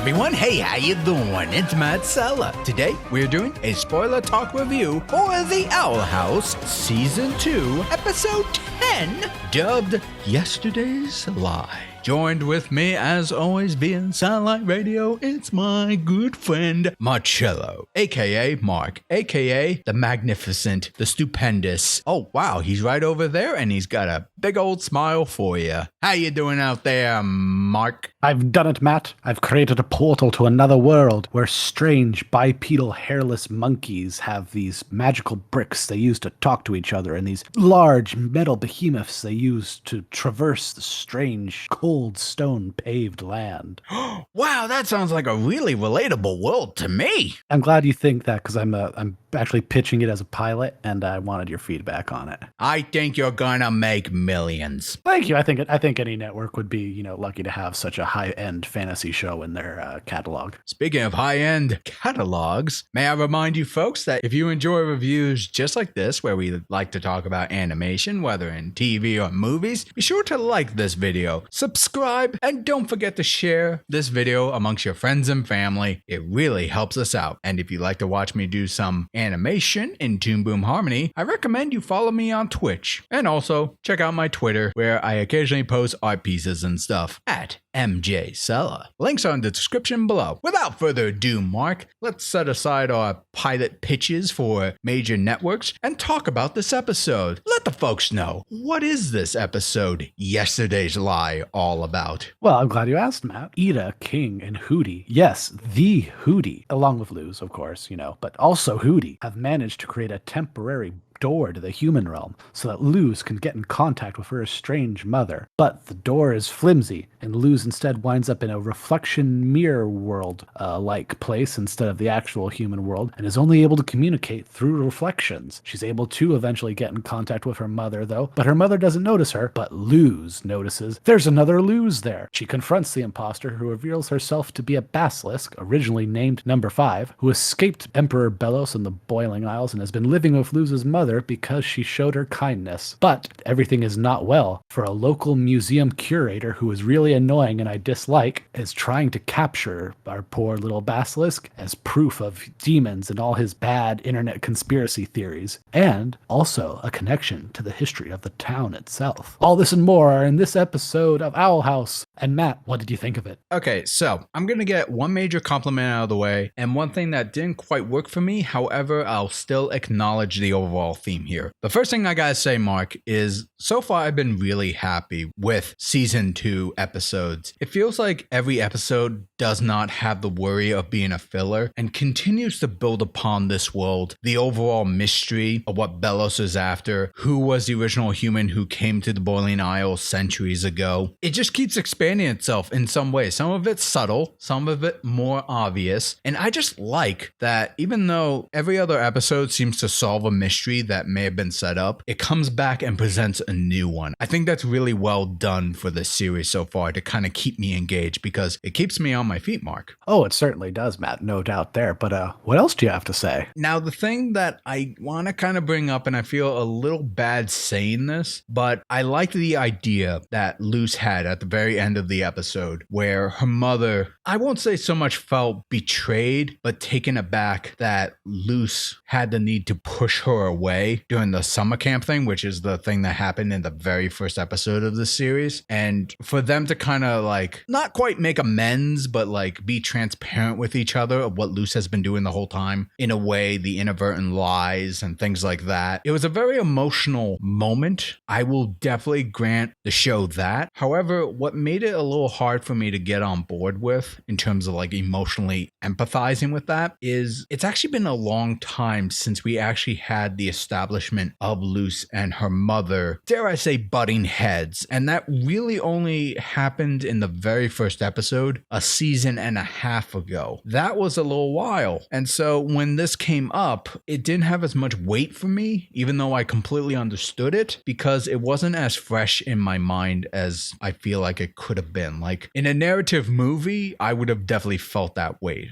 everyone. Hey, how you doing? It's Matt Sella. Today, we're doing a spoiler talk review for The Owl House Season 2, Episode 10, dubbed Yesterday's Lie. Joined with me, as always, via Satellite Radio, it's my good friend, Marcello, a.k.a. Marc, a.k.a. the magnificent, the stupendous. Oh, wow, he's right over there, and he's got a big old smile for you. How you doing out there, Marc? I've done it, Matt. I've created a portal to another world where strange bipedal hairless monkeys have these magical bricks they use to talk to each other and these large metal behemoths they use to traverse the strange, cold stone paved land. Wow, that sounds like a really relatable world to me. I'm glad you think that because I'm actually pitching it as a pilot and I wanted your feedback on it. I think you're gonna make millions. Thank you. I think any network would be, lucky to have such a high-end fantasy show in their catalog. Speaking of high-end catalogs, may I remind you folks that if you enjoy reviews just like this, where we like to talk about animation, whether in TV or movies, be sure to like this video, subscribe, and don't forget to share this video amongst your friends and family. It really helps us out. And if you'd like to watch me do some animation in Toon Boom Harmony, I recommend you follow me on Twitch. And also, check out my Twitter, where I occasionally post art pieces and stuff at MJ Sella. Links are in the description below. Without further ado, Marc, let's set aside our pilot pitches for major networks and talk about this episode. Let the folks know, what is this episode, Yesterday's Lie, all about? Well, I'm glad you asked, Matt. Ida, King, and Hootie, yes, the Hootie, along with Luz, of course, but also Hootie, have managed to create a temporary door to the human realm so that Luz can get in contact with her estranged mother. But the door is flimsy, and Luz instead winds up in a reflection mirror world like place instead of the actual human world, and is only able to communicate through reflections. She's able to eventually get in contact with her mother, though, but her mother doesn't notice her, but Luz notices. There's another Luz there. She confronts the imposter, who reveals herself to be a Basilisk, originally named Number 5, who escaped Emperor Belos in the Boiling Isles and has been living with Luz's mother because she showed her kindness. But everything is not well, for a local museum curator who is really annoying and I dislike is trying to capture our poor little Basilisk as proof of demons and all his bad internet conspiracy theories, and also a connection to the history of the town itself. All this and more are in this episode of Owl House. And Matt, what did you think of it? Okay, so I'm gonna get one major compliment out of the way and one thing that didn't quite work for me. However, I'll still acknowledge the overall theme here. The first thing I gotta say, Marc, is so far I've been really happy with season 2 episodes. It feels like every episode does not have the worry of being a filler and continues to build upon this world, the overall mystery of what Belos is after, who was the original human who came to the Boiling Isles centuries ago. It just keeps expanding itself in some ways. Some of it's subtle, some of it more obvious, and I just like that even though every other episode seems to solve a mystery that may have been set up, it comes back and presents a new one. I think that's really well done for this series so far to kind of keep me engaged because it keeps me on my feet, Marc. Oh, it certainly does, Matt. No doubt there. But what else do you have to say? Now, the thing that I want to kind of bring up, and I feel a little bad saying this, but I like the idea that Luz had at the very end of the episode where her mother, I won't say so much felt betrayed, but taken aback that Luz had the need to push her away during the summer camp thing, which is the thing that happened in the very first episode of the series. And for them to kind of not quite make amends, but be transparent with each other of what Luz has been doing the whole time, in a way, the inadvertent lies and things like that. It was a very emotional moment. I will definitely grant the show that. However, what made it a little hard for me to get on board with in terms of emotionally empathizing with that is it's actually been a long time since we actually had the establishment of Luz and her mother, dare I say, butting heads. And that really only happened in the very first episode, a season and a half ago. That was a little while. And so when this came up, it didn't have as much weight for me, even though I completely understood it, because it wasn't as fresh in my mind as I feel like it could have been. In a narrative movie, I would have definitely felt that weight.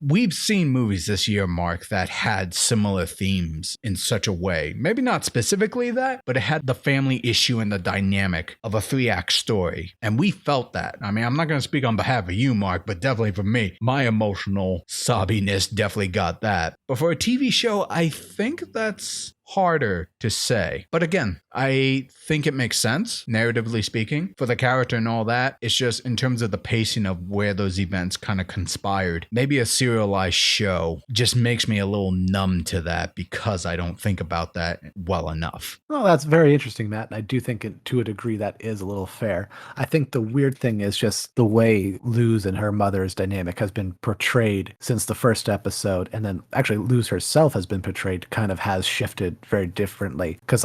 We've seen movies this year, Marc, that had similar themes in such such a way. Maybe not specifically that, but it had the family issue and the dynamic of a 3-act story. And we felt that. I mean, I'm not going to speak on behalf of you, Mark, but definitely for me, my emotional sobbiness definitely got that. But for a TV show, I think that's harder to say. But again, I think it makes sense, narratively speaking, for the character and all that. It's just in terms of the pacing of where those events kind of conspired. Maybe a serialized show just makes me a little numb to that because I don't think about that well enough. Well, that's very interesting, Matt. And I do think to a degree that is a little fair. I think the weird thing is just the way Luz and her mother's dynamic has been portrayed since the first episode. And then actually Luz herself has been portrayed kind of has shifted very differently. Because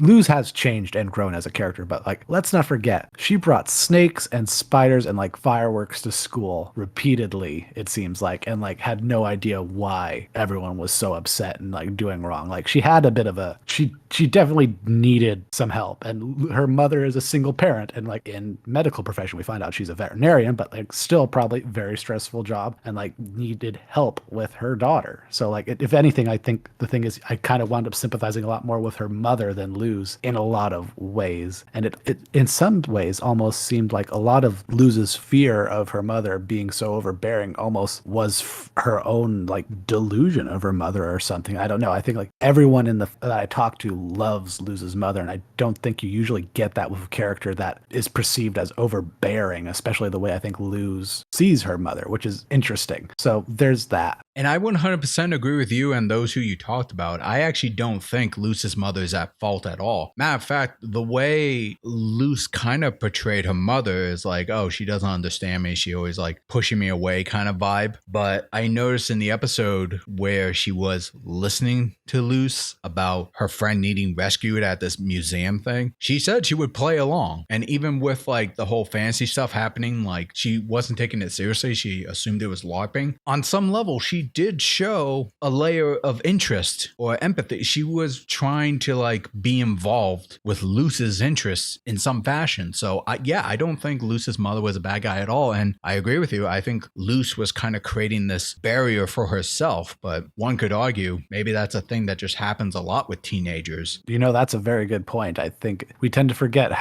Luz has changed and grown as a character. But let's not forget, she brought snakes and spiders and fireworks to school repeatedly, it seems like. And had no idea why everyone was so upset and doing wrong. She had a bit of a, she definitely needed some help, and her mother is a single parent, and in medical profession we find out she's a veterinarian, but still probably very stressful job, and needed help with her daughter. So if anything, I think the thing is I kind of wound up sympathizing a lot more with her mother than Luz in a lot of ways, and it in some ways almost seemed like a lot of Luz's fear of her mother being so overbearing almost was her own delusion of her mother or something. I don't know. I think everyone that I talked to loves Luz's mother, and I don't think you usually get that with a character that is perceived as overbearing, especially the way I think Luz sees her mother, which is interesting. So there's that. And I 100% agree with you and those who you talked about. I actually don't think Luz's mother is at fault at all. Matter of fact, the way Luz kind of portrayed her mother is oh, she doesn't understand me. She always pushing me away kind of vibe. But I noticed in the episode where she was listening to Luz about her friend needing rescued at this museum thing, she said she would play along. And even with the whole fantasy stuff happening, she wasn't taking it seriously. She assumed it was LARPing. On some level, she did show a layer of interest or empathy. She was trying to be involved with Luz's interests in some fashion. So I don't think Luz's mother was a bad guy at all. And I agree with you. I think Luz was kind of creating this barrier for herself, but one could argue maybe that's a thing that just happens a lot with teenagers. That's a very good point. I think we tend to forget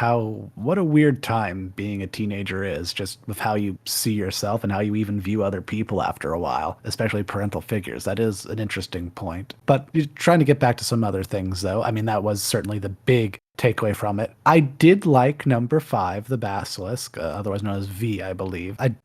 what a weird time being a teenager is, just with how you see yourself and how you even view other people after a while, especially parental figures. That is an interesting point. But trying to get back to some other things, though, I mean, that was certainly the big takeaway from it. I did like number 5, the Basilisk, otherwise known as V, I believe. I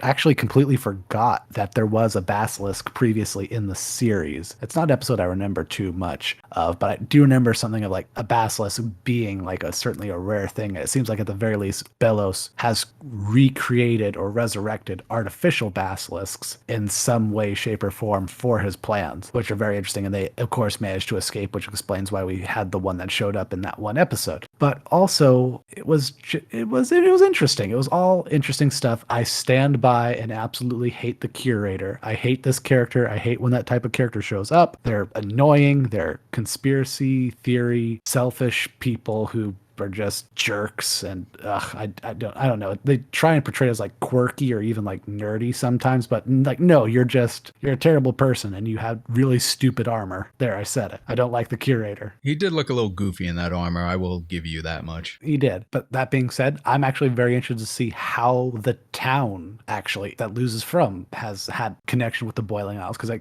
actually completely forgot that there was a Basilisk previously in the series. It's not an episode I remember too much of, but I do remember something of a Basilisk being certainly a rare thing. It seems like at the very least, Belos has recreated or resurrected artificial Basilisks in some way, shape, or form for his plans, which are very interesting. And they, of course, managed to escape, which explains why we had the one that showed up in that one episode. But also it was interesting. It was all interesting stuff. I stand by and absolutely hate the curator. I hate this character. I hate when that type of character shows up. They're annoying. They're conspiracy theory, selfish people who are just jerks, and I don't know. They try and portray it as quirky or even nerdy sometimes, but no, you're a terrible person and you have really stupid armor. There, I said it. I don't like the curator. He did look a little goofy in that armor. I will give you that much. He did. But that being said, I'm actually very interested to see how the town actually that Luz is from has had connection with the Boiling Isles, because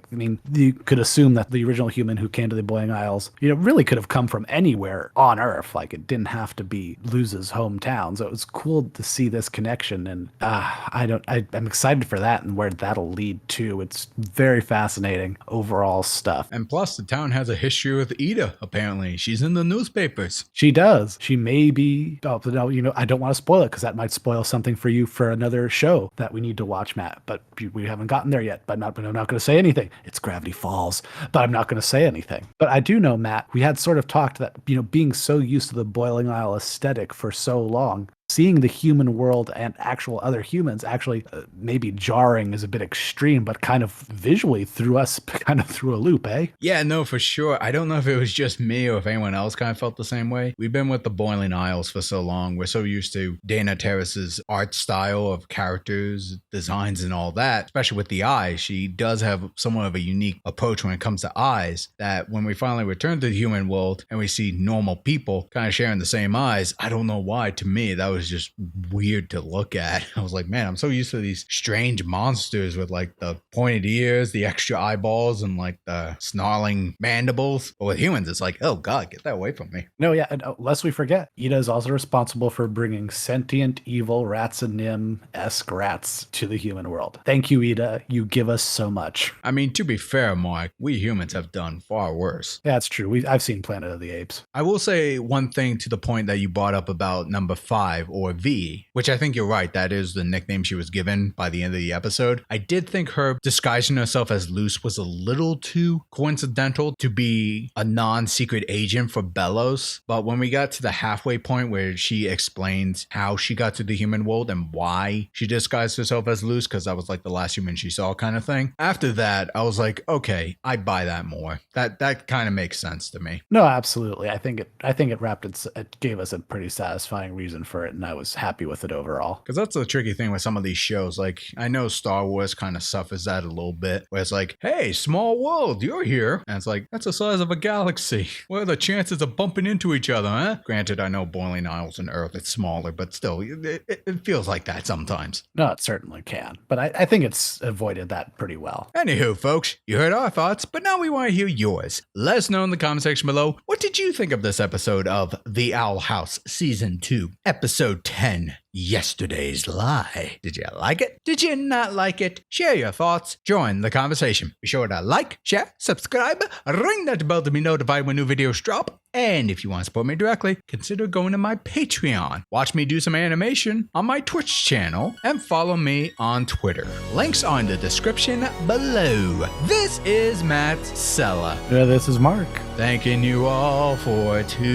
you could assume that the original human who came to the Boiling Isles, really could have come from anywhere on Earth. It didn't have to be Luz's hometown. So it was cool to see this connection, and I'm excited for that and where that'll lead to. It's very fascinating overall stuff. And plus, the town has a history with Eda, apparently. She's in the newspapers. She does. She may be, I don't want to spoil it because that might spoil something for you for another show that we need to watch, Matt, but we haven't gotten there yet. But I'm not going to say anything. It's Gravity Falls, but I'm not going to say anything. But I do know, Matt, we had sort of talked that, being so used to the Boiling Isle aesthetic for so long, seeing the human world and actual other humans actually maybe jarring is a bit extreme, but kind of visually threw us kind of through a loop, eh? Yeah, no, for sure. I don't know if it was just me or if anyone else kind of felt the same way. We've been with the Boiling Isles for so long. We're so used to Dana Terrace's art style of characters, designs, and all that, especially with the eyes. She does have somewhat of a unique approach when it comes to eyes, that when we finally return to the human world and we see normal people kind of sharing the same eyes, I don't know why. To me, that was just weird to look at. I was like, man, I'm so used to these strange monsters with like the pointed ears, the extra eyeballs, and like the snarling mandibles. But with humans, it's like, oh God, get that away from me. No, yeah, and lest we forget, Ida is also responsible for bringing sentient, evil Ratsanim-esque rats to the human world. Thank you, Ida. You give us so much. I mean, to be fair, Mark, we humans have done far worse. Yeah, it's true. I've seen Planet of the Apes. I will say one thing to the point that you brought up about number 5, or V, which I think you're right. That is the nickname she was given by the end of the episode. I did think her disguising herself as Luce was a little too coincidental to be a non-secret agent for Bellows. But when we got to the halfway point where she explains how she got to the human world and why she disguised herself as Luce, because that was like the last human she saw kind of thing. After that, I was like, okay, I buy that more. That kind of makes sense to me. No, absolutely. I think it gave us a pretty satisfying reason for it, and I was happy with it overall. Because that's the tricky thing with some of these shows. Like, I know Star Wars kind of suffers that a little bit, where it's like, hey, small world, you're here. And it's like, that's the size of a galaxy. What are the chances of bumping into each other, huh? Granted, I know Boiling Isles and Earth, it's smaller, but still, it feels like that sometimes. No, it certainly can. But I think it's avoided that pretty well. Anywho, folks, you heard our thoughts, but now we want to hear yours. Let us know in the comment section below, what did you think of this episode of The Owl House Season 2, Episode 10, Yesterday's Lie? Did you like it? Did you not like it? Share your thoughts. Join the conversation. Be sure to like, share, subscribe, ring that bell to be notified when new videos drop. And if you want to support me directly, consider going to my Patreon. Watch me do some animation on my Twitch channel and follow me on Twitter. Links are in the description below. This is Matt Sella. This is Mark. Thanking you all for tuning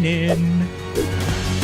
in.